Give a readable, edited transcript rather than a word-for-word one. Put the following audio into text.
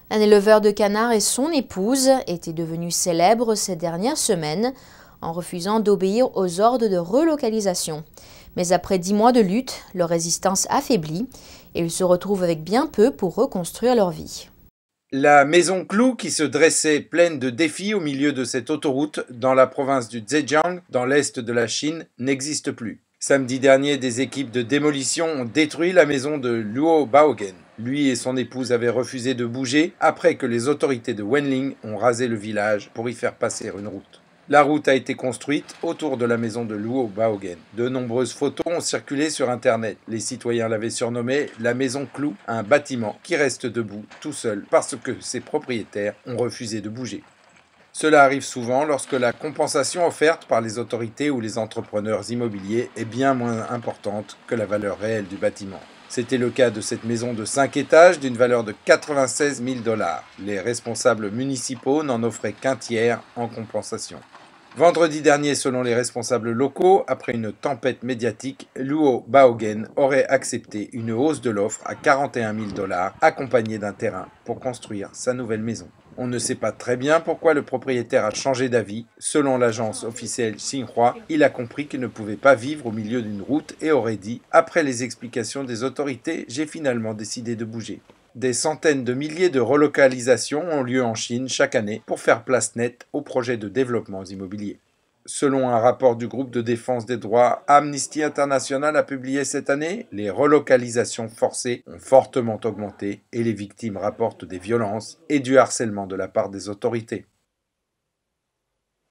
Un éleveur de canards et son épouse étaient devenus célèbres ces dernières semaines en refusant d'obéir aux ordres de relocalisation. Mais après 10 mois de lutte, leur résistance affaiblit et ils se retrouvent avec bien peu pour reconstruire leur vie. La maison Clou, qui se dressait pleine de défis au milieu de cette autoroute dans la province du Zhejiang, dans l'est de la Chine, n'existe plus. Samedi dernier, des équipes de démolition ont détruit la maison de Luo Baogen. Lui et son épouse avaient refusé de bouger après que les autorités de Wenling ont rasé le village pour y faire passer une route. La route a été construite autour de la maison de Luo Baogen. De nombreuses photos ont circulé sur Internet. Les citoyens l'avaient surnommé la maison Clou, un bâtiment qui reste debout tout seul parce que ses propriétaires ont refusé de bouger. Cela arrive souvent lorsque la compensation offerte par les autorités ou les entrepreneurs immobiliers est bien moins importante que la valeur réelle du bâtiment. C'était le cas de cette maison de 5 étages d'une valeur de 96 000 $. Les responsables municipaux n'en offraient qu'un tiers en compensation. Vendredi dernier, selon les responsables locaux, après une tempête médiatique, Luo Baogen aurait accepté une hausse de l'offre à 41 000 $, accompagnée d'un terrain pour construire sa nouvelle maison. On ne sait pas très bien pourquoi le propriétaire a changé d'avis. Selon l'agence officielle Xinhua, il a compris qu'il ne pouvait pas vivre au milieu d'une route et aurait dit « Après les explications des autorités, j'ai finalement décidé de bouger ». Des centaines de milliers de relocalisations ont lieu en Chine chaque année pour faire place nette aux projets de développement immobilier. Selon un rapport du groupe de défense des droits Amnesty International a publié cette année, les relocalisations forcées ont fortement augmenté et les victimes rapportent des violences et du harcèlement de la part des autorités.